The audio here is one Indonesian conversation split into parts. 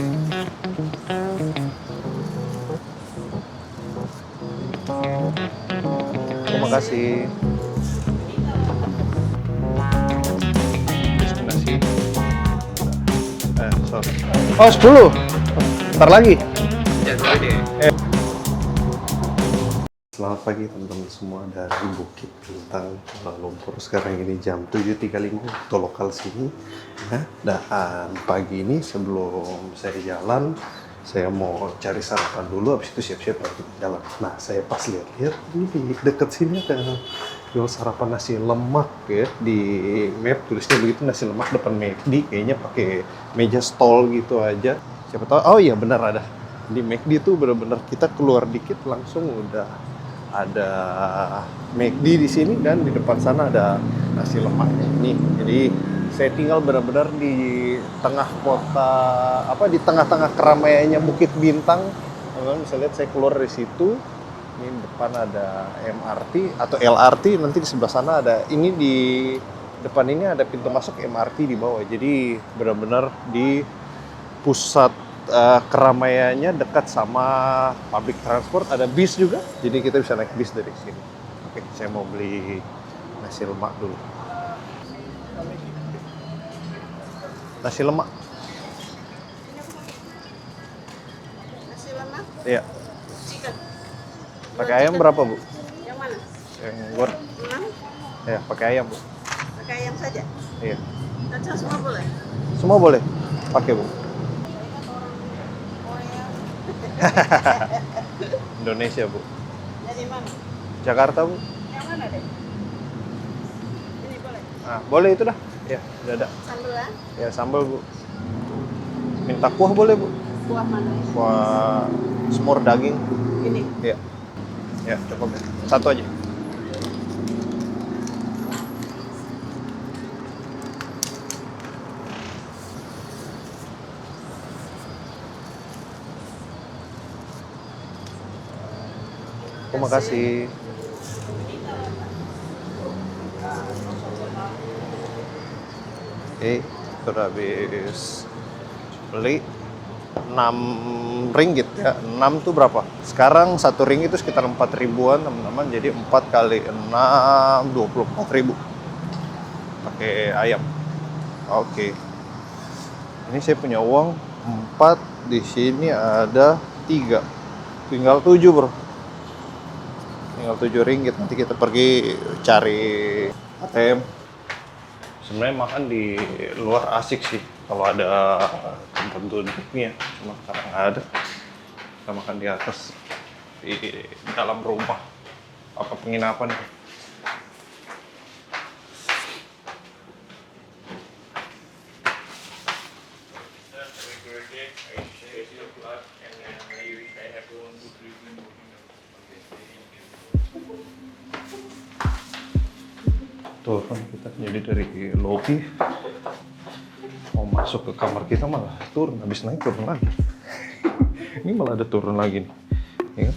Terima kasih. Destinasi. Sorry. Oh, 10. Ntar lagi. Selamat pagi teman-teman semua dari Bukit Bintang, Kuala Lumpur. Sekarang ini jam 7.35 waktu lokal sini. Nah, dan pagi ini sebelum saya jalan, saya mau cari sarapan dulu, habis itu siap-siap lagi jalan. Nah, saya pas lihat-lihat, ini di dekat sini ada jual sarapan nasi lemak ya. Di map tulisnya begitu, nasi lemak depan McD. Kayaknya pakai meja stall gitu aja. Siapa tahu, oh iya benar ada. Di McD tuh benar-benar kita keluar dikit langsung udah ada McD di sini, dan di depan sana ada nasi lemaknya ini. Jadi saya tinggal benar-benar di tengah kota, di tengah-tengah keramaiannya Bukit Bintang. Teman-teman bisa lihat saya keluar dari situ. Ini depan ada MRT atau LRT, nanti di sebelah sana ada, ini di depan ini ada pintu masuk MRT di bawah. Jadi benar-benar di pusat keramaiannya dekat sama public transport, ada bis juga, jadi kita bisa naik bis dari sini. Oke, saya mau beli nasi lemak dulu. Nasi lemak. Nasi lemak? Iya. Chicken. Pakai ayam berapa, Bu? Yang mana? Yang goreng. 6? Ya, pakai ayam, Bu. Pakai ayam saja? Iya. Kacang semua boleh? Semua boleh. Pakai, Bu. Indonesia, Bu. Jadi mana? Jakarta, Bu. Yang mana deh? Ini boleh? Nah, boleh itu dah. Ya, udah ada. Sambelan? Ya, sambal, Bu. Minta kuah boleh, Bu. Kuah mana? Kuah semur daging. Ini? Iya. Ya, cukup ya. Satu aja. Terima kasih. Sudah habis beli 6 ringgit ya. 6 tuh berapa? Sekarang 1 ringgit itu sekitar 4 ribuan teman-teman. Jadi 4 kali 6, 24 ribu. Pakai ayam. Oke. Ini saya punya uang 4, di sini ada 3. Tinggal 7, Bro. Tinggal 7 ringgit. Nanti kita pergi cari ATM. Sebenarnya makan di luar asik sih, kalau ada tempat duduknya. Cuma sekarang nggak ada. Kita makan di atas, di dalam rumah, apa penginapan. Turun kita, jadi dari lobby mau masuk ke kamar kita malah turun, habis naik turun lagi. Ini malah ada turun lagi nih, ya kan?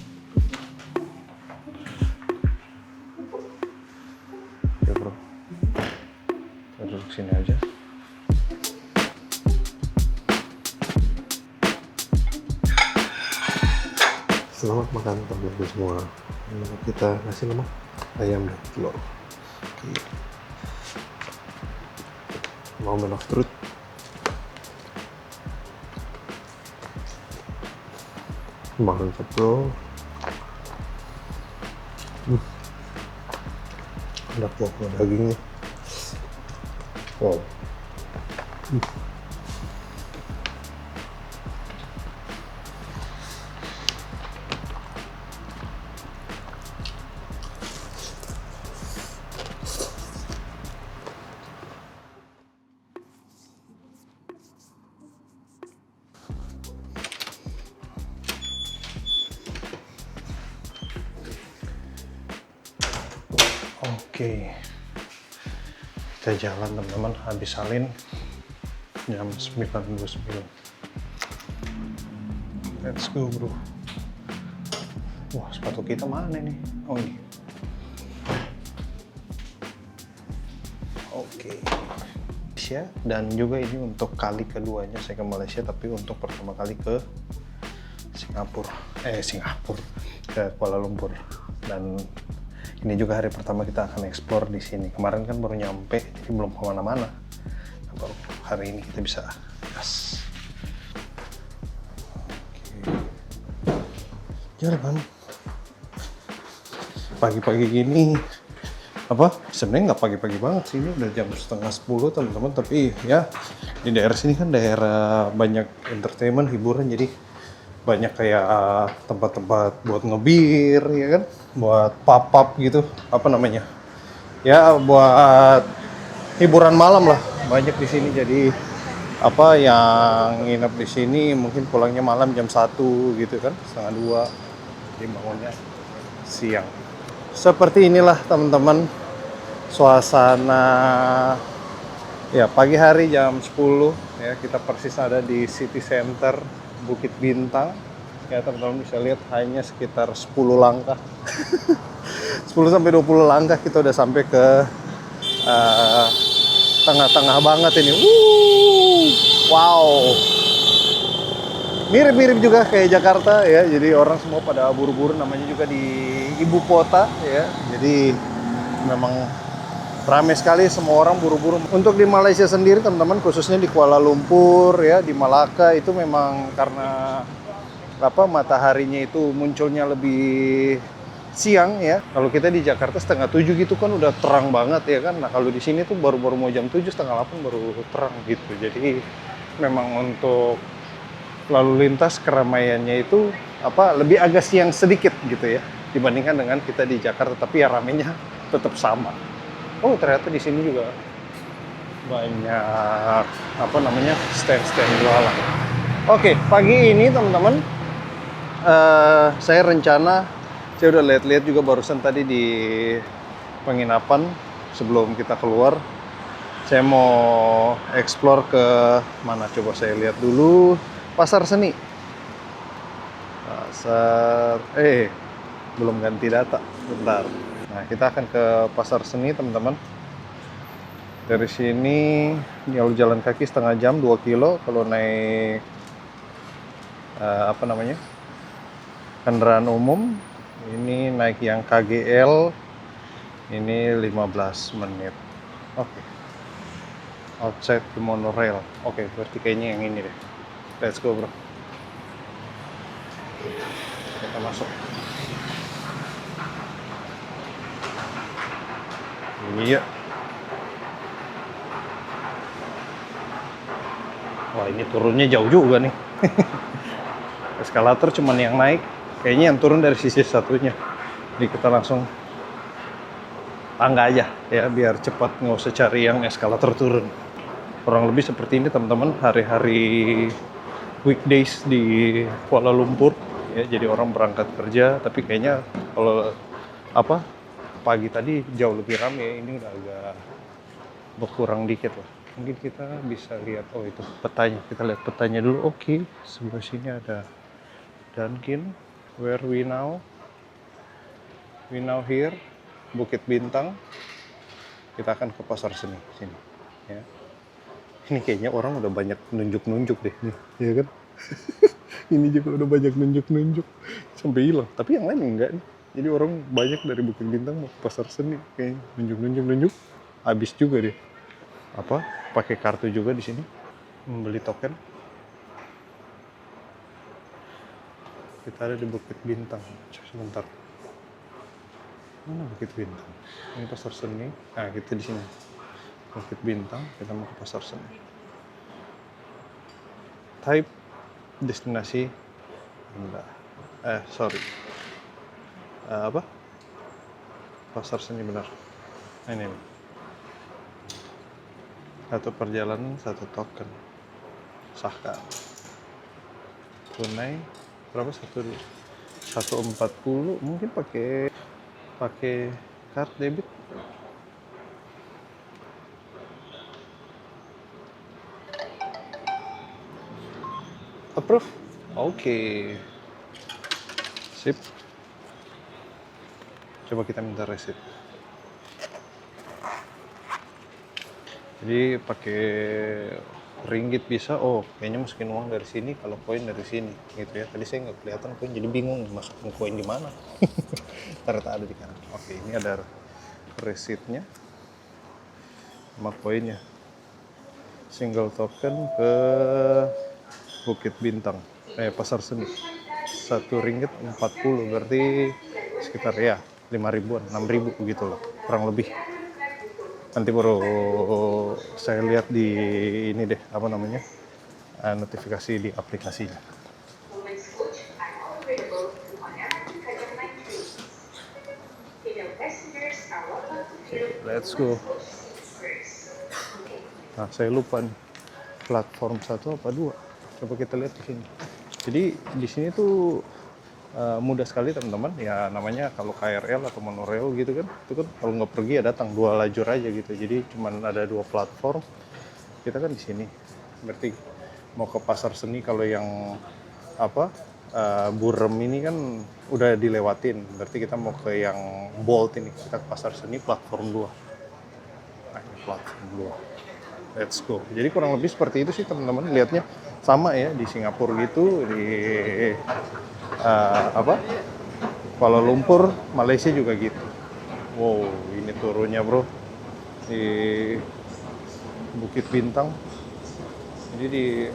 Oke, Bro, kita duduk sini aja. Selamat makan teman-teman semua. Menu kita nasi lemak, ayam dan telur. Oke. Moment of truth. Mantap, Bro. Ada kuah dagingnya. Wow. Oke, kita jalan teman-teman, habis salin jam 9.29. Let's go, Bro. Wah, sepatu kita mana nih? Oh, ini. Oke. Malaysia, dan juga ini untuk kali keduanya saya ke Malaysia, tapi untuk pertama kali ke Singapura ke Kuala Lumpur. Dan ini juga hari pertama kita akan explore di sini. Kemarin kan baru nyampe, jadi belum kemana-mana. Nah, baru hari ini kita bisa gas. Jalan pagi-pagi gini, sebenarnya nggak pagi-pagi banget sih, ini udah jam 9:30 teman-teman, tapi ya di daerah sini kan daerah banyak entertainment, hiburan, jadi banyak kayak tempat-tempat buat ngebir, ya kan, buat pop-up gitu, ya buat hiburan malam lah, banyak di sini. Jadi yang nginep di sini mungkin pulangnya malam jam 1 gitu kan, 1:30, jadi bangunnya siang. Seperti inilah teman-teman suasana ya pagi hari jam 10 ya, kita persis ada di City Center Bukit Bintang. Ya teman-teman bisa lihat hanya sekitar 10 langkah 10-20 langkah kita udah sampai ke tengah-tengah banget ini. Wow, mirip-mirip juga kayak Jakarta ya, jadi orang semua pada buru-buru, namanya juga di ibu kota ya, jadi memang ramai sekali, semua orang buru-buru. Untuk di Malaysia sendiri teman-teman, khususnya di Kuala Lumpur ya, di Malaka, itu memang karena mataharinya itu munculnya lebih siang ya. Kalau kita di Jakarta 6:30 gitu kan udah terang banget ya kan. Nah kalau di sini tuh baru mau jam 7, 7:30 baru terang gitu. Jadi memang untuk lalu lintas keramaiannya itu lebih agak siang sedikit gitu ya dibandingkan dengan kita di Jakarta, tapi ya ramenya tetap sama. Oh ternyata di sini juga banyak stand-stand jualan. Oke, pagi ini teman-teman saya udah lihat-lihat juga barusan tadi di penginapan sebelum kita keluar. Saya mau explore ke mana, coba saya lihat dulu. Pasar Seni. Belum ganti data. Bentar. Nah, kita akan ke Pasar Seni, teman-teman. Dari sini kalau jalan kaki setengah jam, 2 kilo. Kalau naik kendaraan umum, ini naik yang KGL, ini 15 menit. Oke. Outside the monorail. Oke, berarti kayaknya yang ini deh. Let's go, bro. Kita masuk. Iya. Wah, ini turunnya jauh juga nih. Eskalator cuman yang naik. Kayaknya yang turun dari sisi satunya. Jadi kita langsung tangga aja ya, biar cepat, nggak usah cari yang eskalator turun. Kurang lebih seperti ini teman-teman hari-hari weekdays di Kuala Lumpur ya. Jadi orang berangkat kerja, tapi kayaknya kalau pagi tadi jauh lebih ramai. Ini udah agak berkurang dikit lah. Mungkin kita bisa lihat, itu petanya. Kita lihat petanya dulu. Oke, sebelah sini ada Dunkin. Where we now here, Bukit Bintang. Kita akan ke Pasar Seni sini ya. Ini kayaknya orang udah banyak nunjuk-nunjuk deh nih, ya kan? Ini juga udah banyak nunjuk-nunjuk sampai hilang. Tapi yang lain enggak nih. Jadi orang banyak dari Bukit Bintang mau ke Pasar Seni, kayaknya nunjuk-nunjuk. Habis juga deh. Pakai kartu juga di sini. Membeli token. Kita ada di Bukit Bintang. Sebentar. Mana Bukit Bintang? Ini Pasar Seni. Nah, kita di sini. Bukit Bintang, kita mau ke Pasar Seni. Type destinasi Anda. Pasar Seni benar. Ini. Satu perjalanan, satu token. Sahkan. Tunai berapa? 140, mungkin pakai kartu debit. Approve. Oke. Sip. Coba kita minta receipt. Jadi pakai ringgit bisa. Oh, kayaknya masukin uang dari sini, kalau koin dari sini, gitu ya. Tadi saya nggak kelihatan koin, jadi bingung masukin koin di mana. Ternyata ada di kanan. Oke, ini ada resitnya sama koinnya. Single token ke Bukit Bintang, Pasar Seni. 1 ringgit 40, berarti sekitar ya 5 ribuan, 6 ribu begitu loh, kurang lebih. Nanti baru saya lihat di ini deh, apa namanya, notifikasi di aplikasinya. Let's go. Nah, saya lupa nih, platform 1 apa 2. Coba kita lihat di sini. Jadi di sini tuh mudah sekali teman-teman, ya namanya kalau KRL atau monorail gitu kan, itu kan kalau nggak pergi ya datang 2 lajur aja gitu. Jadi cuman ada 2 platform. Kita kan di sini. Berarti mau ke Pasar Seni, kalau yang apa Burem ini kan udah dilewatin. Berarti kita mau ke yang Bolt ini, kita ke Pasar Seni platform 2. Nah, ini platform 2. Let's go. Jadi kurang lebih seperti itu sih teman-teman. Lihatnya sama ya di Singapura gitu, di Kuala Lumpur, Malaysia juga gitu. Wow, ini turunnya bro di Bukit Bintang. Jadi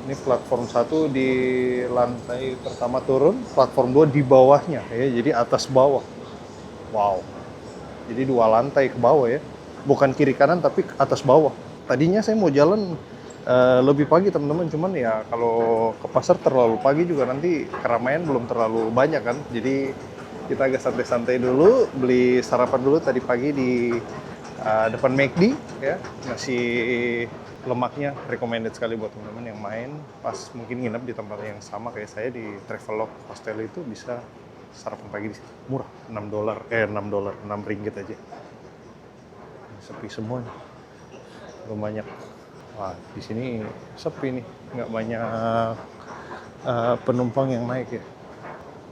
ini platform 1 di lantai pertama turun, platform 2 di bawahnya ya, jadi atas bawah. Wow. Jadi 2 lantai ke bawah ya. Bukan kiri kanan tapi atas bawah. Tadinya saya mau jalan lebih pagi teman-teman, cuman ya kalau ke pasar terlalu pagi juga nanti keramaian belum terlalu banyak kan. Jadi kita agak santai-santai dulu, beli sarapan dulu tadi pagi di depan McD ya. Nasi lemaknya recommended sekali buat teman-teman yang main pas mungkin nginep di tempat yang sama kayak saya di Travelog Hostel, itu bisa sarapan pagi di sini. Murah, $6 ringgit aja. Sepi semuanya. Belum banyak. Wah, di sini sepi nih, nggak banyak penumpang yang naik ya.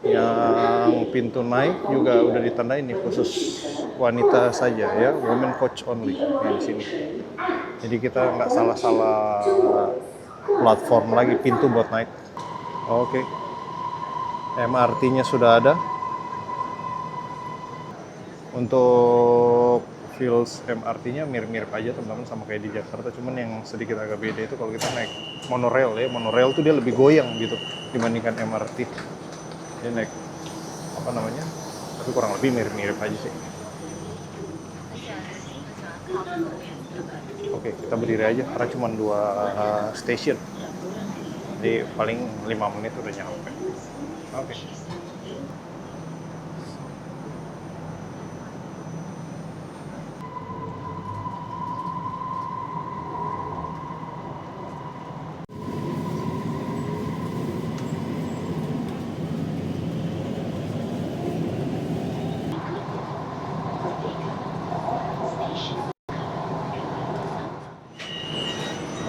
Yang pintu naik juga udah ditandain nih, khusus wanita saja ya, women coach only ya di sini. Jadi kita nggak salah-salah platform lagi, pintu buat naik. Oke. MRT-nya sudah ada. Untuk feels MRT-nya mirip-mirip aja teman-teman sama kayak di Jakarta, cuman yang sedikit agak beda itu kalau kita naik monorail ya. Monorail tuh dia lebih goyang gitu dibandingkan MRT. Dia naik apa namanya, tapi kurang lebih mirip-mirip aja sih. Oke, kita berdiri aja karena cuma 2 stasiun, jadi paling 5 menit udah nyampe. Oke.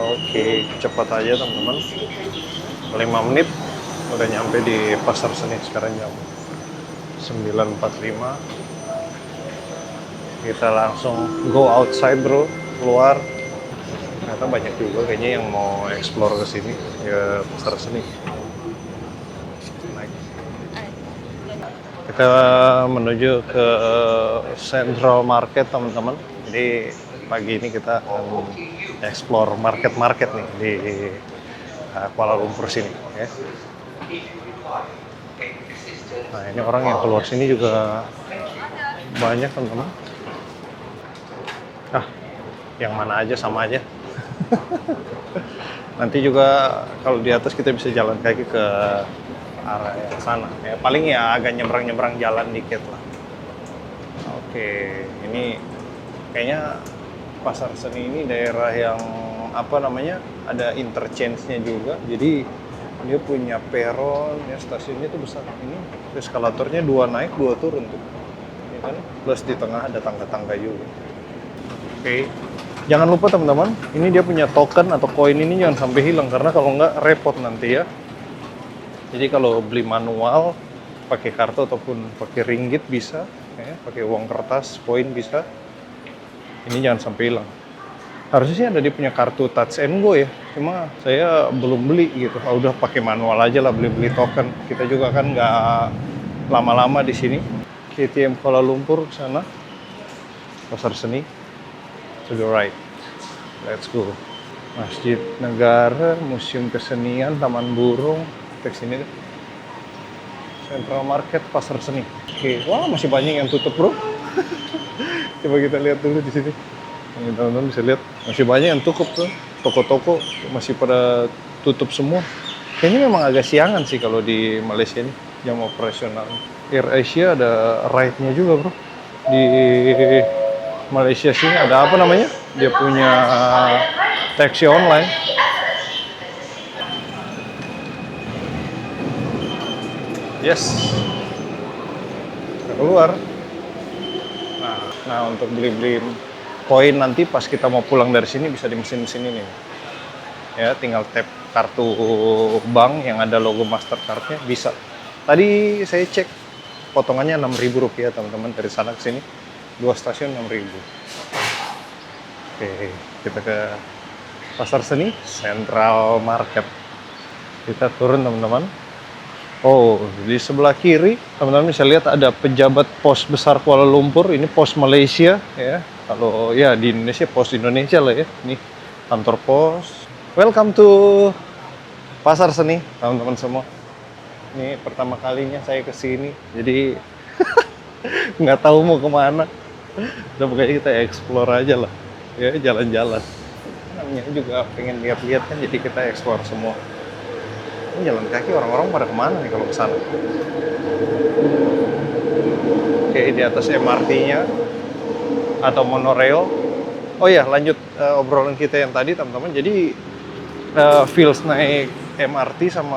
Oke, cepat aja teman-teman. 5 menit udah nyampe di Pasar Seni. Sekarang jam 9.45. Kita langsung go outside bro, keluar. Ternyata banyak juga kayaknya yang mau explore ke sini, ke Pasar Seni. Kita menuju ke Central Market teman-teman. Jadi pagi ini kita akan explore market nih di Kuala Lumpur sini ya. Nah, ini orang yang keluar sini juga banyak teman-teman. Yang mana aja sama aja. Nanti juga kalau di atas kita bisa jalan kaki ke arah yang sana ya, paling ya agak nyebrang jalan dikit lah. Oke, ini kayaknya Pasar Seni ini daerah yang apa namanya, ada interchange-nya juga, jadi dia punya peron ya, stasiunnya tuh besar. Ini eskalatornya 2 naik 2 turun tuh ya kan, plus di tengah ada tangga-tangga juga. Oke. Jangan lupa teman-teman, ini dia punya token atau koin ini jangan sampai hilang, karena kalau nggak repot nanti ya. Jadi kalau beli manual pakai kartu ataupun pakai ringgit bisa, ya, pakai uang kertas, koin bisa. Ini jangan sampai hilang. Harusnya sih ada dia punya kartu Touch and Go ya. Cuma saya belum beli gitu. Udah pakai manual aja lah, beli token. Kita juga kan nggak lama-lama di sini. KTM Kuala Lumpur ke sana. Pasar Seni. To the right. Let's go. Masjid Negara, Museum Kesenian, Taman Burung. Kita sini deh. Central Market, Pasar Seni. Oke, wah masih banyak yang tutup bro. Coba kita lihat dulu di sini. Teman-teman bisa lihat masih banyak yang tutup tuh. Toko-toko masih pada tutup semua. Ini memang agak siangan sih kalau di Malaysia ini jam operasional. Air Asia ada ride-nya juga bro. Di Malaysia sini ada apa namanya? Dia punya taksi online. Yes. Kita keluar. Nah untuk beli-beli koin nanti pas kita mau pulang dari sini bisa di mesin-mesin ini. Ya, tinggal tap kartu bank yang ada logo Mastercard-nya bisa. Tadi saya cek potongannya Rp6.000 teman-teman dari sana ke sini. 2 stasiun 6.000. Oke, kita ke Pasar Seni, Central Market. Kita turun teman-teman. Oh, di sebelah kiri teman-teman bisa lihat ada pejabat pos besar Kuala Lumpur. Ini pos Malaysia ya. Kalau ya di Indonesia pos Indonesia lah ya. Ini kantor pos. Welcome to Pasar Seni teman-teman semua. Ini pertama kalinya saya ke sini. Jadi nggak tahu mau kemana. Udah pokoknya kita explore aja lah. Ya jalan-jalan. Namanya juga pengen lihat-lihat kan, jadi kita explore semua. Ini jalan kaki orang-orang pada kemana nih kalau ke sana? Oke, di atas MRT-nya atau monorail. Oh ya, lanjut obrolan kita yang tadi teman-teman. Jadi feels naik MRT sama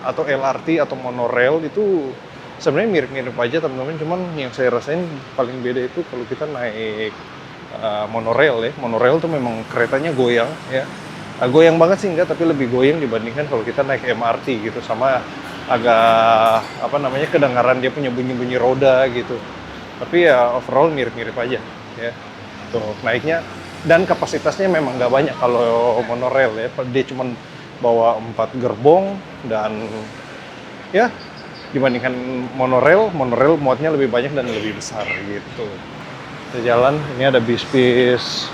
atau LRT atau monorail itu sebenarnya mirip-mirip aja teman-teman. Cuman yang saya rasain paling beda itu kalau kita naik monorail ya. Monorail tuh memang keretanya goyang ya. Goyang banget sih enggak, tapi lebih goyang dibandingkan kalau kita naik MRT gitu, sama agak apa namanya kedengaran dia punya bunyi-bunyi roda gitu. Tapi ya overall mirip-mirip aja ya. Tuh naiknya dan kapasitasnya memang nggak banyak kalau monorail ya. Dia cuma bawa 4 gerbong dan ya dibandingkan monorail muatnya lebih banyak dan lebih besar gitu. Kita jalan, ini ada bis-bis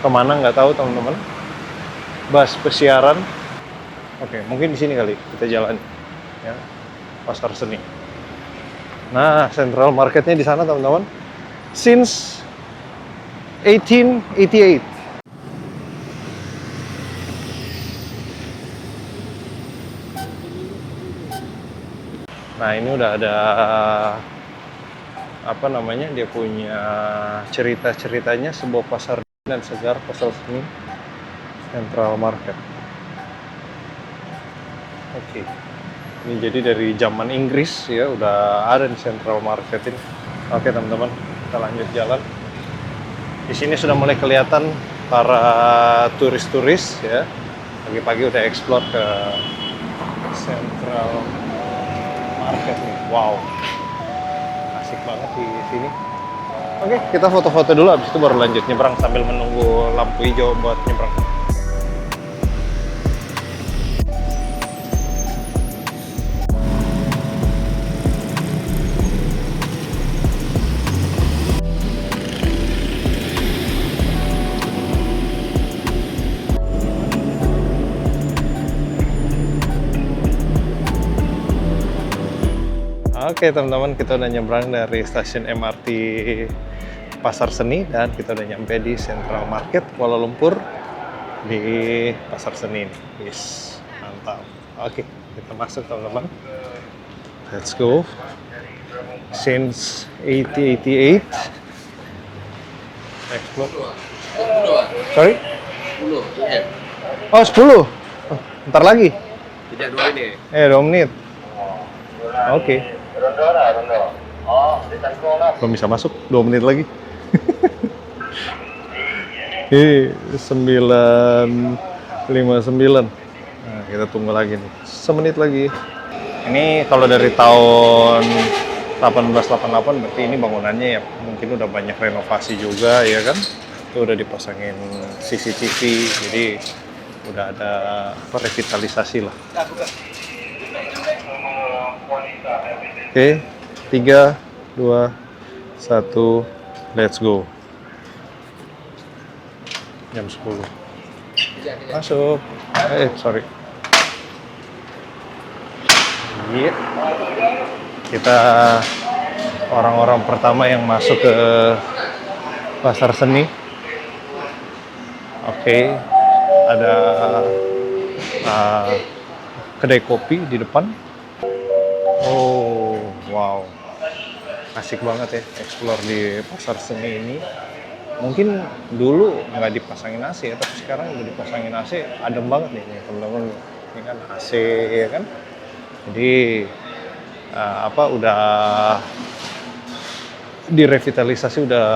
kemana nggak tahu teman-teman. Bus pesiaran. Oke, mungkin di sini kali kita jalan ya. Pasar Seni. Nah, Central Marketnya di sana teman-teman. Since 1888. Nah, ini udah ada apa namanya? Dia punya cerita-ceritanya sebuah pasar dan segar Pasar Seni. Central Market. Oke. Ini jadi dari zaman Inggris ya udah ada di Central Market ini. Oke teman-teman, kita lanjut jalan. Di sini sudah mulai kelihatan para turis-turis ya. Pagi-pagi udah explore ke Central Market nih. Wow. Asik banget di sini. Oke, kita foto-foto dulu habis itu baru lanjut nyebrang sambil menunggu lampu hijau buat nyebrang. Oke teman-teman, kita udah nyebrang dari stasiun MRT Pasar Seni dan kita udah nyampe di Central Market Kuala Lumpur di Pasar Seni ini. Yes, mantap. Oke, kita masuk teman-teman. Let's go. Since 1888. Explore. Sorry? 10. Oh, 10. Oh, ntar lagi. Tidak 2 menit. 2 menit. Oke. Belum bisa masuk, 2 menit lagi. Ini 9:59. Nah, kita tunggu lagi nih. Semenit lagi. Ini kalau dari tahun 1888 berarti ini bangunannya ya mungkin udah banyak renovasi juga ya kan. itu udah dipasangin CCTV, jadi udah ada revitalisasi lah. Oke, 3, 2, 1, let's go. Jam 10. Masuk. Sorry. Iya. Kita orang-orang pertama yang masuk ke pasar seni. Oke. Ada kedai kopi di depan. Oh, wow. Asik banget ya explore di pasar seni ini. Mungkin dulu nggak dipasangin AC ya, tapi sekarang udah dipasangin AC, adem banget nih teman-teman. Ini kan AC ya kan. Jadi udah direvitalisasi, udah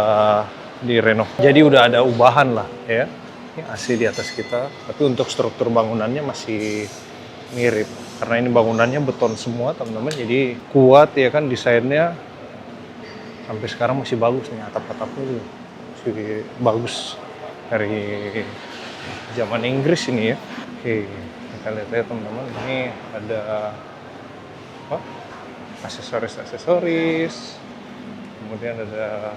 direnov. Jadi udah ada ubahan lah ya. Ini AC di atas kita, tapi untuk struktur bangunannya masih mirip. Karena ini bangunannya beton semua teman-teman, jadi kuat ya kan desainnya. Sampai sekarang masih bagus nih, atap-atapnya masih bagus dari zaman Inggris ini ya. Oke, kita lihat ya teman-teman, ini ada aksesoris, kemudian ada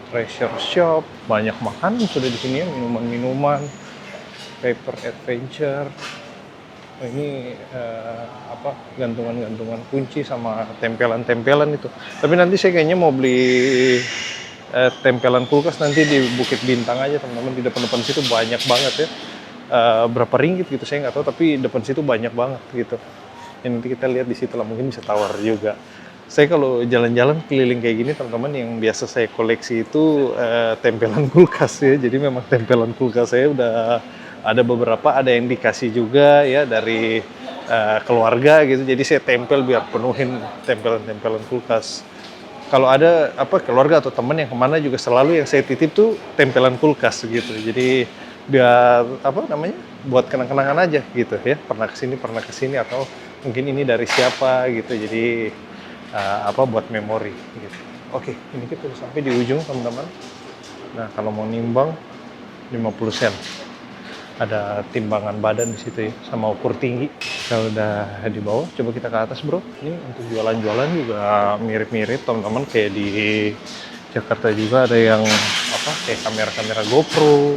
treasure shop, banyak makanan sudah di sini ya, minuman-minuman, paper adventure. Ini gantungan-gantungan kunci sama tempelan-tempelan itu. Tapi nanti saya kayaknya mau beli tempelan kulkas nanti di Bukit Bintang aja teman-teman, di depan-depan situ banyak banget ya. Berapa ringgit gitu saya nggak tahu, tapi depan situ banyak banget gitu. Ya, nanti kita lihat di situ lah, mungkin bisa tawar juga. Saya kalau jalan-jalan keliling kayak gini teman-teman, yang biasa saya koleksi itu tempelan kulkas ya. Jadi memang tempelan kulkas saya udah ada beberapa, ada yang dikasih juga ya dari keluarga gitu. Jadi saya tempel biar penuhin tempelan-tempelan kulkas. Kalau ada keluarga atau teman yang kemana juga selalu yang saya titip tuh tempelan kulkas gitu. Jadi biar buat kenang-kenangan aja gitu ya. Pernah kesini atau mungkin ini dari siapa gitu. Jadi buat memori gitu. Oke, ini kita udah sampai di ujung teman-teman. Nah, kalau mau nimbang 50 sen. Ada timbangan badan di situ ya, sama ukur tinggi. Kalau udah di bawah, coba kita ke atas bro. Ini untuk jualan-jualan juga mirip-mirip teman-teman, kayak di Jakarta juga ada yang kayak kamera-kamera GoPro.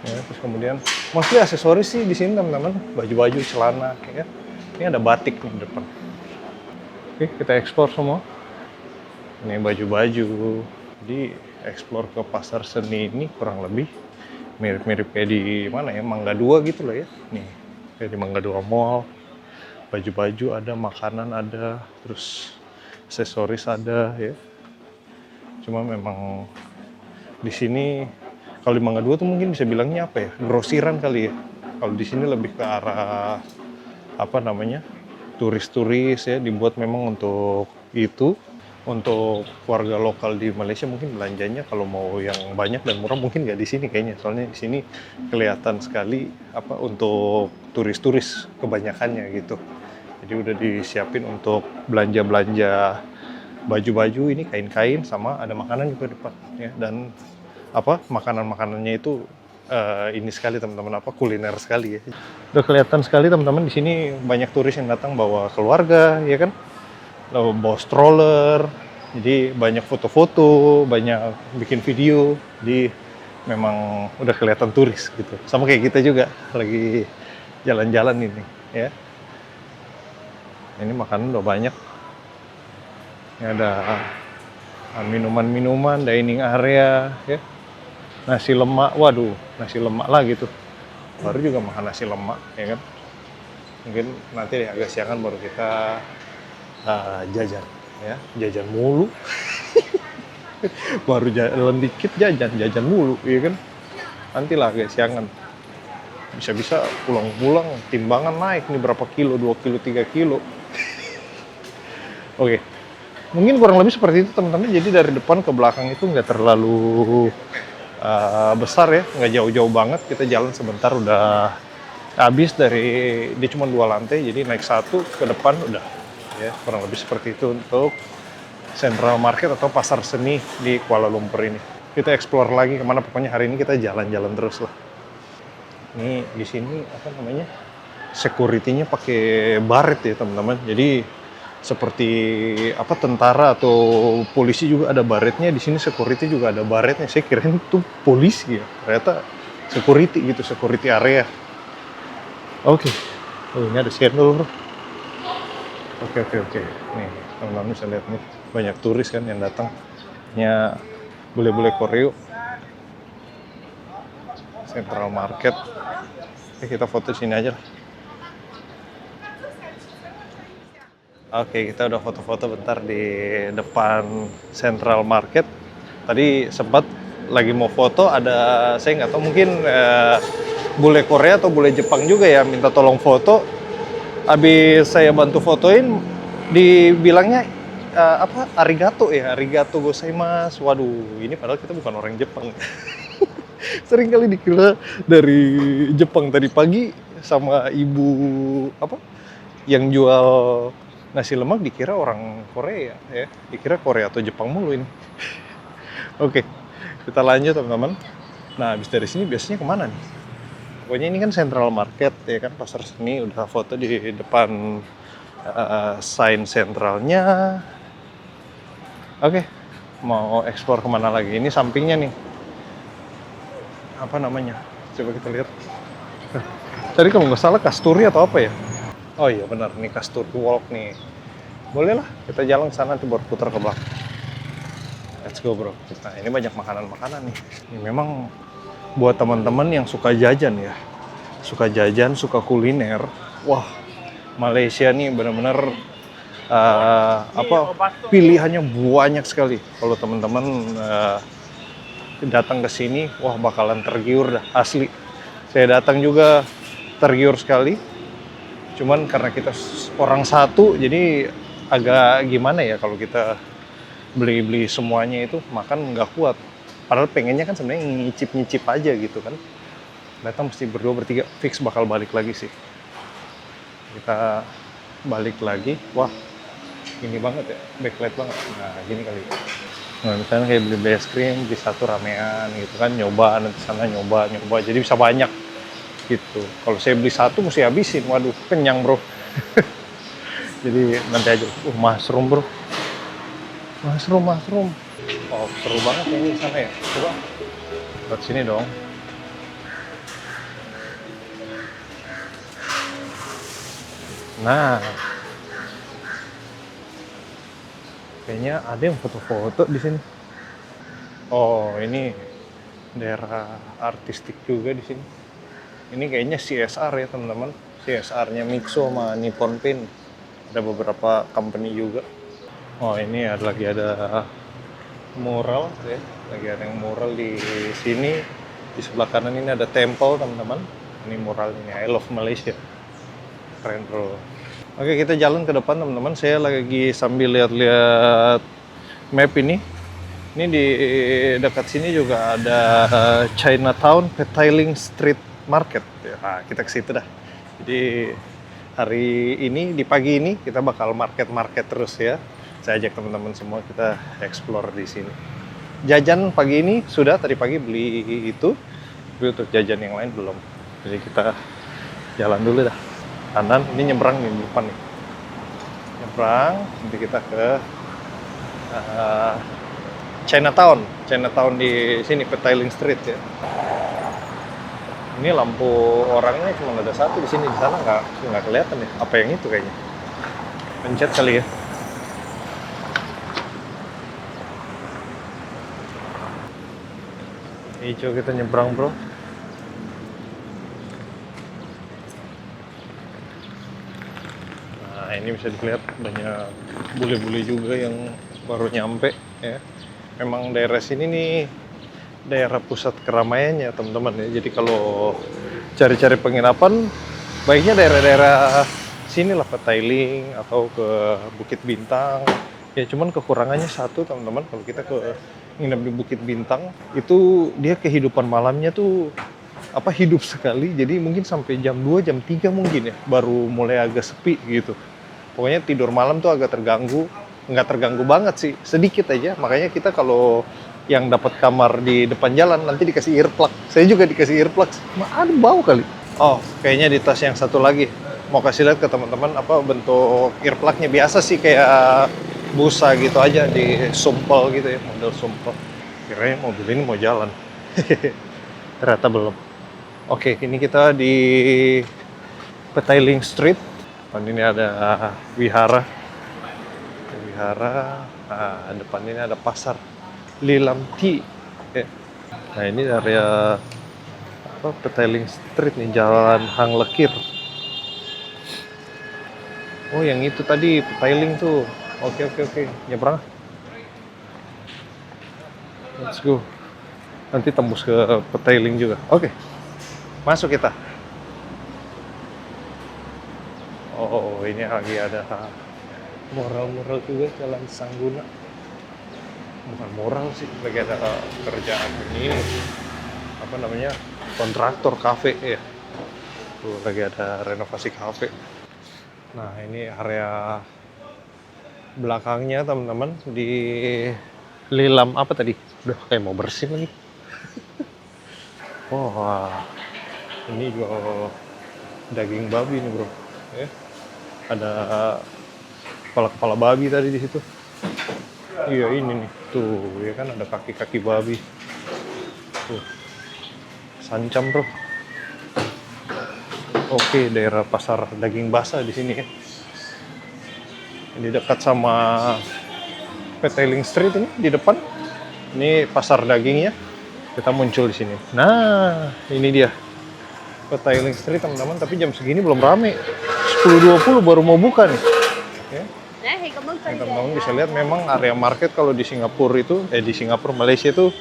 Ya, terus kemudian mostly aksesoris sih di sini teman-teman, baju-baju, celana, ya. Ini ada batik nih di depan. Oke, kita ekspor semua. Ini baju-baju. Jadi eksplor ke pasar seni ini kurang lebih mirip-mirip kayak di mana ya, Mangga 2 gitu loh ya. Nih, kayak di Mangga 2 Mall. Baju-baju ada, makanan ada, terus aksesoris ada ya. Cuma memang di sini kalau di Mangga 2 tuh mungkin bisa bilangnya grosiran kali ya. Kalau di sini lebih ke arah turis-turis ya, dibuat memang untuk itu. Untuk warga lokal di Malaysia mungkin belanjanya kalau mau yang banyak dan murah mungkin nggak di sini kayaknya. Soalnya di sini kelihatan sekali untuk turis-turis kebanyakannya gitu. Jadi udah disiapin untuk belanja-belanja baju-baju, ini kain-kain, sama ada makanan juga depan ya. Dan makanan-makanannya itu ini sekali teman-teman, kuliner sekali ya. Udah kelihatan sekali teman-teman, di sini banyak turis yang datang bawa keluarga ya kan. Bawa stroller, jadi banyak foto-foto, banyak bikin video. Jadi memang udah kelihatan turis gitu. Sama kayak kita juga lagi jalan-jalan ini ya. Ini makanan udah banyak. Ini ada minuman-minuman, dining area ya. Nasi lemak, waduh, nasi lemak lah gitu. Baru juga makan nasi lemak ya kan. Mungkin nanti agak siangan baru kita jajan ya, jajan mulu. Baru jalan dikit jajan mulu ya kan. Nanti lah agak siangan, bisa-bisa pulang-pulang timbangan naik nih berapa kilo, 2 kilo, 3 kilo. Oke, mungkin kurang lebih seperti itu teman-teman. Jadi dari depan ke belakang itu nggak terlalu besar ya, nggak jauh-jauh banget. Kita jalan sebentar udah habis. Dia cuma 2 lantai, jadi naik 1 ke depan udah ya. Kurang lebih seperti itu untuk Central Market atau pasar seni di Kuala Lumpur ini. kita explore lagi kemana. Pokoknya hari ini kita jalan-jalan terus lah. Ini di sini apa namanya, security-nya pakai baret ya teman-teman. Jadi seperti apa, tentara atau polisi juga ada baretnya. Di sini security juga ada baretnya. Saya kirain itu polisi ya, ternyata security gitu, security area. Oke. Oh, ini ada cendol bro. Oke. Nih teman-teman bisa lihat nih, banyak turis kan yang datang. Nya bule-bule Koreo. Central Market. Oke, kita foto sini aja lah. Oke, kita udah foto-foto bentar di depan Central Market. Tadi sempat lagi mau foto, ada saya nggak tahu, mungkin bule Korea atau bule Jepang juga ya minta tolong foto. Habis saya bantu fotoin, dibilangnya apa, arigato ya, arigato gozaimasu. Waduh, ini padahal kita bukan orang Jepang. Sering kali dikira dari Jepang. Tadi pagi sama ibu apa yang jual nasi lemak dikira orang Korea ya, dikira Korea atau Jepang mulu ini. Oke, kita lanjut teman-teman. Nah, habis dari sini biasanya kemana nih? Pokoknya ini kan Central Market ya kan, pasar seni. Udah foto di depan sign sentralnya. Oke, mau explore kemana lagi? Ini sampingnya nih. Apa namanya? Coba kita lihat. Tadi kalau nggak salah Kasturi atau apa ya? Oh iya benar, nih Kasturi Walk nih. Boleh lah, kita jalan ke sana nanti baru putar ke belakang. Let's go bro. Nah ini banyak makanan-makanan nih. Ini memang buat teman-teman yang suka jajan ya. Suka jajan, suka kuliner. Wah, Malaysia nih benar-benar pilihannya banyak sekali. Kalau teman-teman datang ke sini, wah bakalan tergiur dah, asli. Saya datang juga tergiur sekali. Cuman karena kita orang satu, jadi agak gimana ya kalau kita beli-beli semuanya itu makan nggak kuat. Padahal pengennya kan sebenarnya nyicip-nyicip aja gitu kan. Datang mesti berdua bertiga, fix bakal balik lagi sih. Kita balik lagi, wah ini banget ya, backlight banget. Nah gini kali. Nah misalnya kayak beli es krim, di satu ramean gitu kan, nyoba, nanti sana nyoba, jadi bisa banyak gitu. Kalau saya beli satu mesti habisin, waduh kenyang bro. Jadi nanti aja. Mushroom bro, mushroom. Oh seru banget ini di sana ya. Coba buat sini dong. Nah, kayaknya ada yang foto-foto di sini. Oh ini daerah artistik juga di sini. Ini kayaknya CSR ya teman-teman. CSR-nya Mixo sama Nippon Paint. Ada beberapa company juga. Oh ini lagi ada mural ya. Lagi ada yang mural di sini. Di sebelah kanan ini ada temple teman-teman. Ini mural ini, I love Malaysia. Keren bro. Oke kita jalan ke depan teman-teman. Saya lagi sambil lihat-lihat map ini. Ini di dekat sini juga ada Chinatown Petaling Street Market. Nah, kita ke situ dah. Jadi hari ini di pagi ini kita bakal market terus ya. Saya ajak teman-teman semua kita explore di sini. Jajan pagi ini sudah, tadi pagi beli itu. Tapi untuk jajan yang lain belum. Jadi kita jalan dulu dah. Kanan, ini nyebrang nih di depan nih. Nyebrang, nanti kita ke Chinatown di sini, Petaling Street ya. Ini lampu orangnya cuma ada satu di sini, di sana nggak kelihatan ya. Apa yang itu kayaknya? Pencet kali ya. Hijau kita nyebrang bro. Nah ini bisa dilihat banyak bule-bule juga yang baru nyampe ya. Memang daerah sini nih daerah pusat keramaiannya teman-teman ya. Jadi kalau cari-cari penginapan baiknya daerah-daerah sini lah, Petaling atau ke Bukit Bintang. Ya cuman kekurangannya satu teman-teman, kalau kita ke nginep di Bukit Bintang itu dia kehidupan malamnya tuh hidup sekali. Jadi mungkin sampai jam 2, jam 3 mungkin ya baru mulai agak sepi gitu. Pokoknya tidur malam tuh agak terganggu. Nggak terganggu banget sih, sedikit aja. Makanya kita kalau yang dapat kamar di depan jalan nanti dikasih earplug. Saya juga dikasih earplug. Ada bau kali. Oh, kayaknya di tas yang satu lagi. Mau kasih lihat ke teman-teman apa bentuk earplugnya. Biasa sih kayak busa gitu aja di sumpel gitu ya, model sumpel. Kirain mobil ini mau jalan. Ternyata belum. Oke, ini kita di Petaling Street. Depan ini ada wihara. Nah, depan ini ada pasar Lilam Ti. Nah, ini area apa, Petaling Street nih, jalan Hang Lekir. Oh, yang itu tadi Petaling tuh. Oke. Nyebrang. Let's go. Nanti tembus ke Petaling juga. Oke. Masuk kita. Oh, ini lagi ada mural-mural juga Jalan Sangguna. Bukan mural sih, lagi ada kerjaan ini. Apa namanya? Kontraktor kafe ya. Tuh lagi ada renovasi kafe. Nah, ini area belakangnya teman-teman di Lilam apa tadi? Udah kayak mau bersin lagi. Oh, wah. Ini jual daging babi nih bro. Ya. Ada kepala babi tadi di situ. Iya ini nih, tuh ya kan ada kaki-kaki babi. Tuh, sancam bro. Oke, daerah pasar daging basah di sini ya. Ini dekat sama Petaling Street ini di depan. Ini pasar dagingnya. Kita muncul di sini. Nah, ini dia Petaling Street teman-teman. Tapi jam segini belum rame. 10.20 baru mau buka nih. Ya. Teman-teman bisa lihat memang area market kalau di Singapura itu, di Singapura Malaysia itu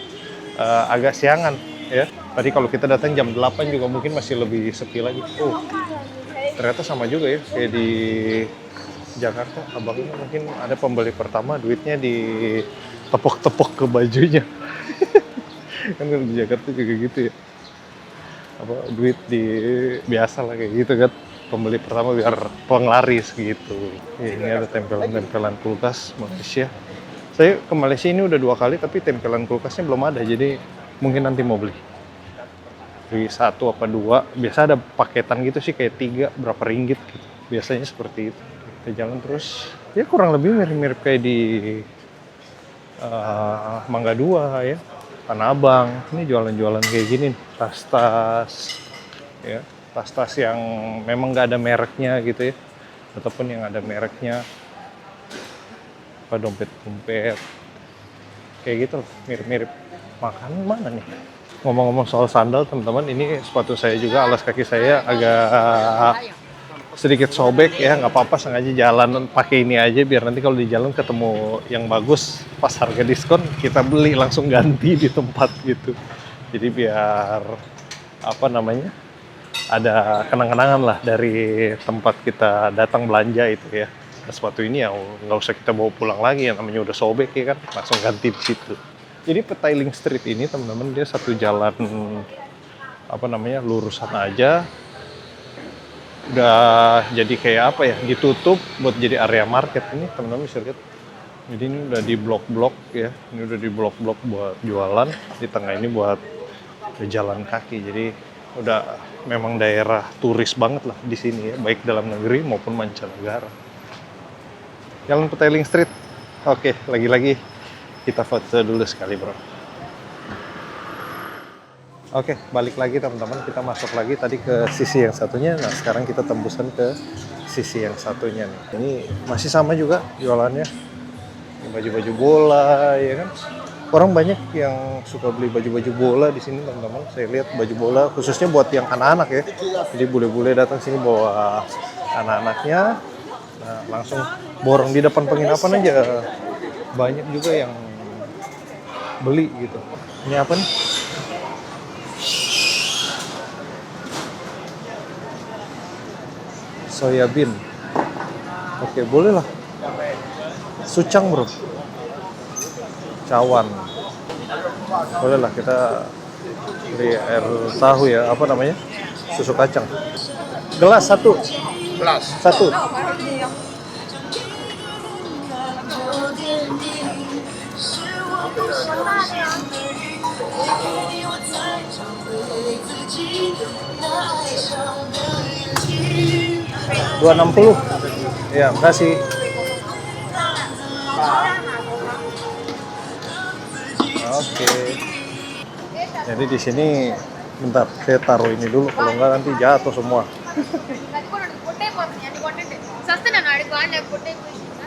agak siangan. Ya. Tadi kalau kita datang jam 8 juga mungkin masih lebih sepi lagi. Oh, ternyata sama juga ya kayak di Jakarta. Abangnya mungkin ada pembeli pertama duitnya ditepok-tepok ke bajunya. Kan kalau di Jakarta juga gitu ya. Apa duit di biasa lah kayak gitu kan. Pembeli pertama biar penglaris gitu. Ini ada tempelan kulkas Malaysia. Saya ke Malaysia ini udah 2 kali tapi tempelan kulkasnya belum ada. Jadi mungkin nanti mau beli. Beli 1 apa 2. Biasa ada paketan gitu sih kayak 3 berapa ringgit gitu. Biasanya seperti itu. Kita jalan terus. Ya kurang lebih mirip-mirip kayak di Mangga 2 ya. Tanah Abang. Ini jualan-jualan kayak gini. Tas-tas. Ya. Tas-tas yang memang nggak ada mereknya gitu ya, ataupun yang ada mereknya, apa dompet-dompet, kayak gitu, mirip-mirip. Makanan mana nih? Ngomong-ngomong soal sandal teman-teman, ini sepatu saya juga, alas kaki saya agak sedikit sobek ya, nggak apa-apa, sengaja jalan pakai ini aja biar nanti kalau di jalan ketemu yang bagus pas harga diskon kita beli langsung ganti di tempat gitu. Jadi biar apa namanya? Ada kenang-kenangan lah dari tempat kita datang belanja itu ya. Nah, sepatu ini ya nggak usah kita bawa pulang lagi ya, namanya udah sobek ya kan, langsung ganti di situ. Jadi Petaling Street ini teman-teman dia satu jalan apa namanya lurusan aja. Udah jadi kayak apa ya, ditutup buat jadi area market ini teman-teman bisa lihat. Jadi ini udah di blok-blok ya, ini udah di blok-blok buat jualan, di tengah ini buat jalan kaki. Jadi udah memang daerah turis banget lah di sini ya, baik dalam negeri maupun mancanegara. Jalan Petaling Street. Oke, lagi-lagi kita foto dulu sekali, bro. Oke, balik lagi teman-teman, kita masuk lagi tadi ke sisi yang satunya. Nah, sekarang kita tembuskan ke sisi yang satunya nih. Ini masih sama juga jualannya. Baju-baju bola, ya kan? Orang banyak yang suka beli baju-baju bola di sini teman-teman. Saya lihat baju bola khususnya buat yang anak-anak ya. Jadi bule-bule datang sini bawa anak-anaknya. Nah, langsung borong di depan penginapan aja. Banyak juga yang beli gitu. Ini apa nih? Soya bean. Oke, boleh lah. Sucang bro. Cawan. Boleh lah kita beli air tahu ya, apa namanya? Susu kacang. Gelas 1. Gelas. 1. 260. Ya, makasih. Oke. Jadi di sini bentar, saya taruh ini dulu, kalau enggak nanti jatuh semua.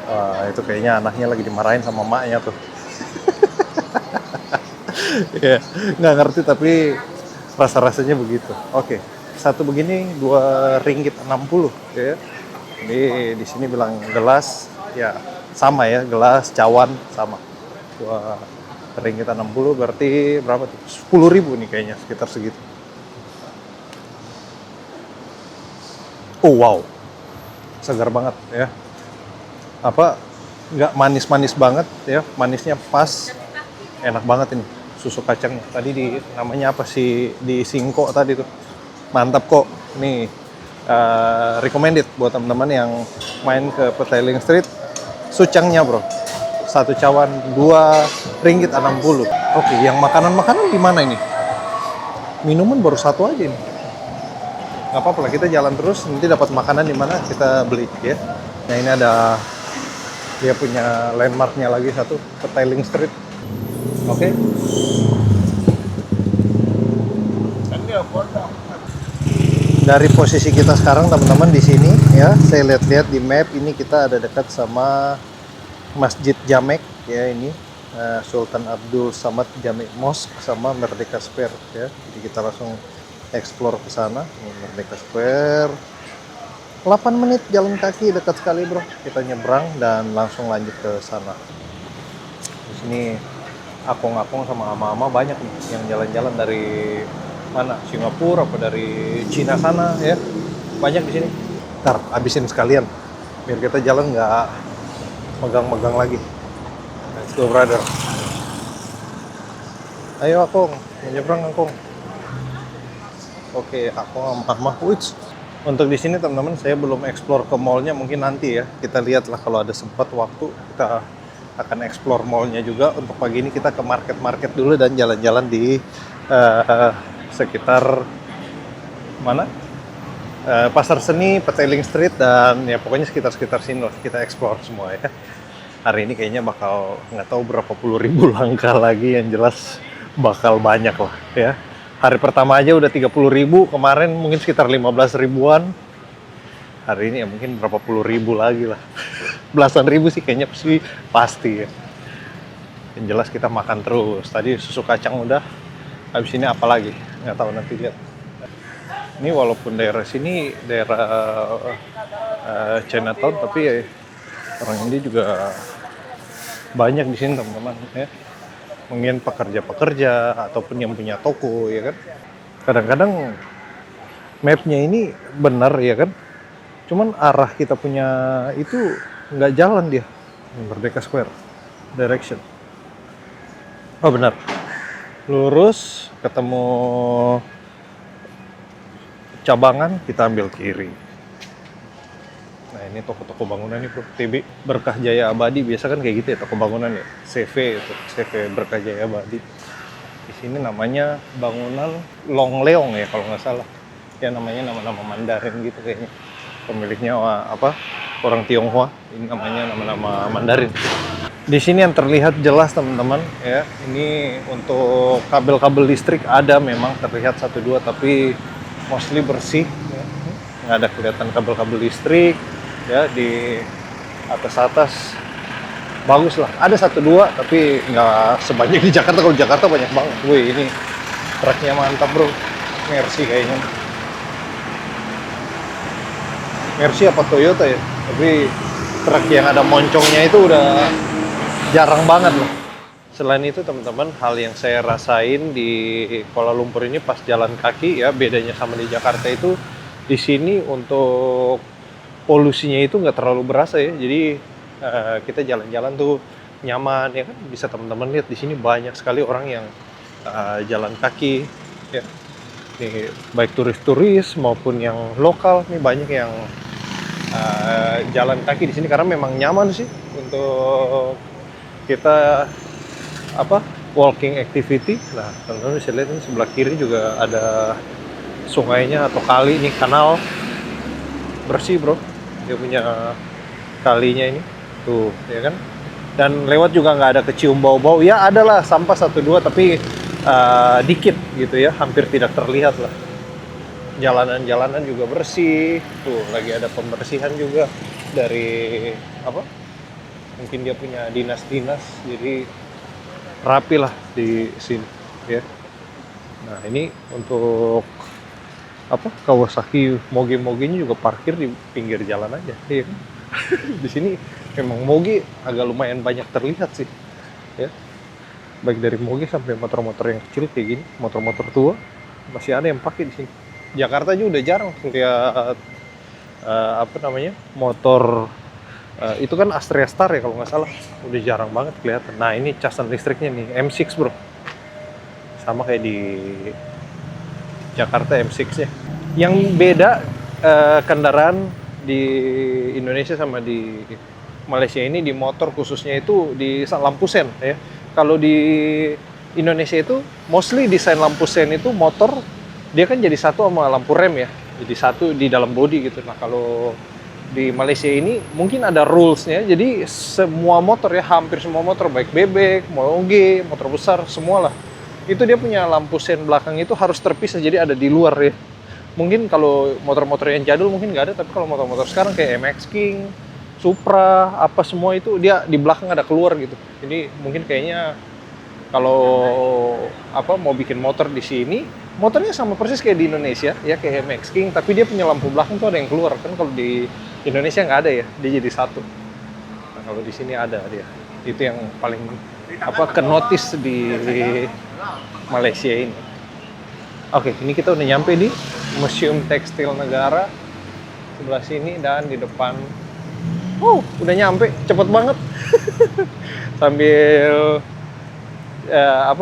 Wah, itu kayaknya anaknya lagi dimarahin sama maknya tuh. Ya, nggak ngerti tapi rasa-rasanya begitu. Oke, satu begini 2 ringgit 60 ya. Ini di sini bilang gelas, ya sama ya, gelas, cawan sama. 2 ringgit 60 berarti berapa tuh? 10.000 nih kayaknya, sekitar segitu. Oh wow, segar banget ya. Apa, nggak manis-manis banget ya, manisnya pas, enak banget ini. Susu kacang tadi namanya apa sih, di Singko tadi tuh, mantap kok. Nih recommended buat teman-teman yang main ke Petaling Street. Sucangnya bro, satu cawan 2 ringgit 60. Oke, yang makanan di mana ini? Minuman baru satu aja ini. Nggak apa-apa lah, kita jalan terus, nanti dapat makanan di mana kita beli ya. Nah ini ada, dia punya landmarknya lagi satu, Petaling Street. Oke. Dari posisi kita sekarang teman-teman di sini ya, saya lihat-lihat di map ini kita ada dekat sama Masjid Jamek ya ini, Sultan Abdul Samad Jamek Mosque sama Merdeka Square ya. Jadi kita langsung explore ke sana. Merdeka Square 8 menit jalan kaki, dekat sekali bro. Kita nyebrang dan langsung lanjut ke sana. Di sini akong-akong sama ama-ama banyak nih yang jalan-jalan dari mana? Singapura apa dari Cina sana ya. Banyak di sini. Ntar habisin sekalian biar kita jalan nggak megang-megang lagi. Let's go brother. Ayo akong, menyeberang akong. Oke, akong sama Wits. Untuk di sini teman-teman saya belum explore ke mallnya, mungkin nanti ya. Kita lihatlah kalau ada sempat waktu kita akan explore mallnya juga. Untuk pagi ini kita ke market-market dulu dan jalan-jalan di sekitar mana? Pasar Seni, Petaling Street, dan ya pokoknya sekitar-sekitar sini loh. Kita explore semua ya. Hari ini kayaknya bakal nggak tahu berapa puluh ribu langkah lagi, yang jelas bakal banyak lah ya. Hari pertama aja udah 30.000, kemarin mungkin sekitar 15 ribuan. Hari ini ya mungkin berapa puluh ribu lagi lah. Belasan ribu sih kayaknya pasti ya. Yang jelas kita makan terus. Tadi susu kacang udah, habis ini apa lagi? Nggak tahu, nanti lihat. Ini walaupun daerah sini daerah Chinatown, tapi ya orang India juga banyak di sini teman-teman ya. Mungkin pekerja-pekerja ataupun yang punya toko ya kan. Kadang-kadang mapnya ini benar ya kan, cuman arah kita punya itu nggak jalan dia. Merdeka Square direction. Oh benar, lurus ketemu cabangan, kita ambil kiri. Nah ini toko-toko bangunan nih bro, TB Berkah Jaya Abadi, biasa kan kayak gitu ya toko bangunan ya, CV itu, CV Berkah Jaya Abadi. Di sini namanya bangunan Long Leong ya kalau nggak salah, ya namanya nama-nama Mandarin gitu kayaknya. Pemiliknya apa, orang Tionghoa, ini namanya nama-nama Mandarin. Di sini yang terlihat jelas teman-teman ya, ini untuk kabel-kabel listrik ada memang terlihat 1-2, tapi mostly bersih ya. Nggak ada kelihatan kabel-kabel listrik ya. Di atas bagus lah, ada 1-2 tapi nggak sebanyak di Jakarta. Kalau Jakarta banyak banget. Wih ini truknya mantap bro, Mercy kayaknya, Mercy apa Toyota ya, tapi truk yang ada moncongnya itu udah jarang banget loh. Selain itu teman-teman, hal yang saya rasain di Kuala Lumpur ini pas jalan kaki ya, bedanya sama di Jakarta itu, di sini untuk polusinya itu nggak terlalu berasa ya. Jadi kita jalan-jalan tuh nyaman ya kan. Bisa teman-teman lihat di sini banyak sekali orang yang jalan kaki ya. Nih, baik turis-turis maupun yang lokal nih banyak yang jalan kaki di sini karena memang nyaman sih untuk kita walking activity. Nah, teman-teman bisa lihat ini sebelah kiri juga ada sungainya atau kali, ini kanal bersih bro, dia punya kalinya ini tuh ya kan, dan lewat juga nggak ada kecium bau-bau, ya adalah sampah 1-2 tapi dikit gitu ya, hampir tidak terlihat lah. Jalanan-jalanan juga bersih tuh, lagi ada pembersihan juga dari mungkin dia punya dinas-dinas, jadi rapi lah di sini ya. Nah ini untuk Kawasaki moge-mogenya juga parkir di pinggir jalan aja ya kan? Di sini memang moge agak lumayan banyak terlihat sih ya, baik dari moge sampai motor-motor yang kecil kayak gini, motor-motor tua masih ada yang pakai di sini. Jakarta juga udah jarang lihat motor itu kan Astrea Star ya kalau nggak salah, udah jarang banget kelihatan. Nah ini casan listriknya nih M6 bro, sama kayak di Jakarta M6 nya. Yang beda kendaraan di Indonesia sama di Malaysia ini, di motor khususnya itu di lampu sen ya. Kalau di Indonesia itu mostly desain lampu sen itu motor dia kan jadi satu sama lampu rem ya, jadi satu di dalam bodi gitu. Nah kalau di Malaysia ini mungkin ada rules-nya, jadi semua motor ya, hampir semua motor baik bebek, moge, motor besar, semua lah itu dia punya lampu sen belakang itu harus terpisah, jadi ada di luar ya. Mungkin kalau motor-motor yang jadul mungkin nggak ada, tapi kalau motor-motor sekarang kayak MX King, Supra, apa semua itu dia di belakang ada keluar gitu. Jadi mungkin kayaknya kalau mau bikin motor di sini, motornya sama persis kayak di Indonesia ya, kayak MX King, tapi dia punya lampu belakang tuh ada yang keluar kan. Kalau di Indonesia nggak ada ya, dia jadi satu. Nah, kalau di sini ada dia. Itu yang paling ke-notice di Malaysia ini. Oke, ini kita udah nyampe di Museum Tekstil Negara sebelah sini, dan di depan udah nyampe, cepet banget. Sambil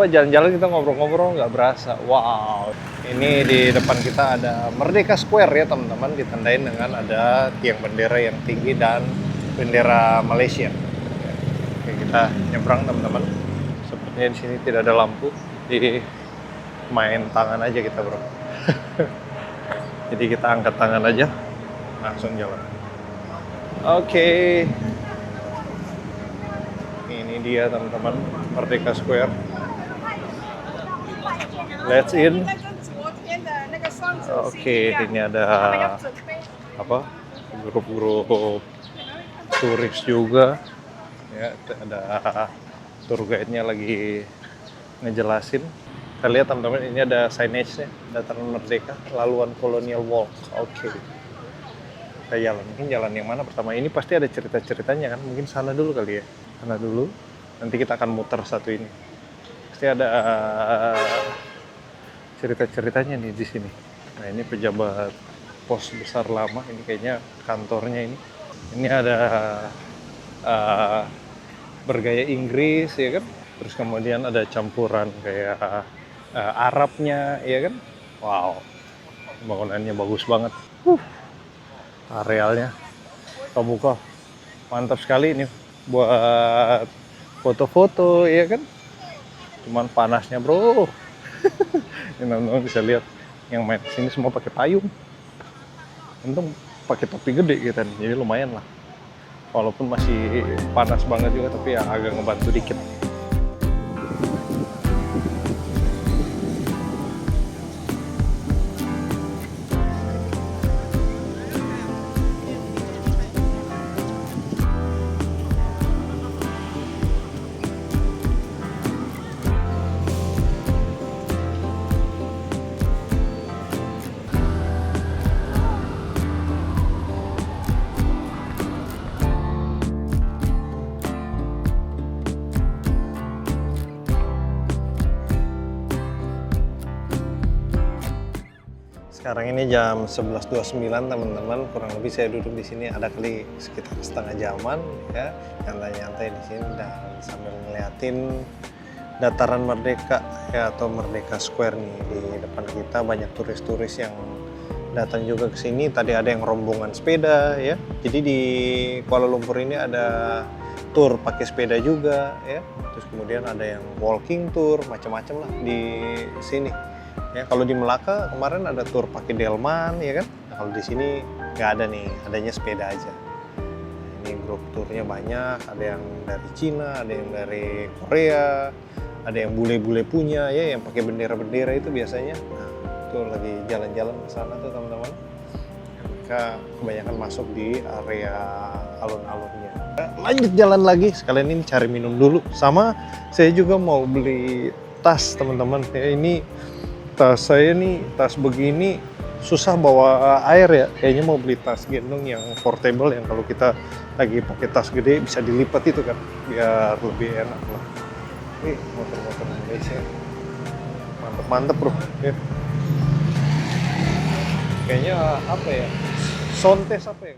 jalan-jalan kita ngobrol-ngobrol nggak berasa. Wow, ini di depan kita ada Merdeka Square ya teman-teman, ditandain dengan ada tiang bendera yang tinggi dan bendera Malaysia. Oke, kita nyebrang teman-teman. Sepertinya di sini tidak ada lampu, jadi main tangan aja kita bro. Jadi kita angkat tangan aja, langsung jalan. Oke. Ini dia teman-teman, Merdeka Square. Let's in. Oke, ini ada grup-grup turis juga. Ya, ada tour guide-nya lagi ngejelasin. Kita lihat teman-teman, ini ada signage-nya, Dataran Merdeka, laluan Colonial Walk. Oke. Kita jalan, mungkin jalan yang mana pertama? Ini pasti ada cerita-ceritanya kan, mungkin sana dulu kali ya. Sana dulu, nanti kita akan muter satu ini. Pasti ada cerita-ceritanya nih di sini. Nah ini pejabat pos besar lama, ini kayaknya kantornya ini. Ini ada bergaya Inggris ya kan, terus kemudian ada campuran kayak Arabnya ya kan. Wow, bangunannya bagus banget. Arealnya terbuka, mantap sekali ini buat foto-foto ya kan. Cuman panasnya bro. Ini teman-teman bisa lihat yang main sini semua pakai payung. Untung pakai topi gede gitu kan, jadi lumayan lah. Walaupun masih panas banget juga, tapi ya agak ngebantu dikit. Sekarang ini jam 11.29 teman-teman, kurang lebih saya duduk di sini ada kali sekitar setengah jaman ya, nyantai-nyantai di sini dan sambil ngeliatin Dataran Merdeka ya, atau Merdeka Square nih di depan kita. Banyak turis-turis yang datang juga ke sini. Tadi ada yang rombongan sepeda ya. Jadi di Kuala Lumpur ini ada tour pakai sepeda juga ya. Terus kemudian ada yang walking tour, macam-macam lah di sini. Ya, kalau di Melaka kemarin ada tour pakai delman ya kan. Nah, kalau di sini nggak ada nih, adanya sepeda aja. Nah, ini grup turnya banyak, ada yang dari Cina, ada yang dari Korea, ada yang bule-bule punya ya, yang pakai bendera-bendera itu biasanya. Nah, itu lagi jalan-jalan ke sana tuh teman-teman. Mereka kebanyakan masuk di area alun-alunnya. Lanjut jalan lagi, sekalian ini cari minum dulu. Sama saya juga mau beli tas teman-teman. Ya, ini tas saya nih, tas begini susah bawa air ya. Kayaknya mau beli tas gendong yang portable, yang kalau kita lagi pakai tas gede bisa dilipat itu kan, biar lebih enak lah. Nih motor-motor Indonesia, mantep-mantep bro. Ya. Kayaknya apa ya? Sontes apa ya?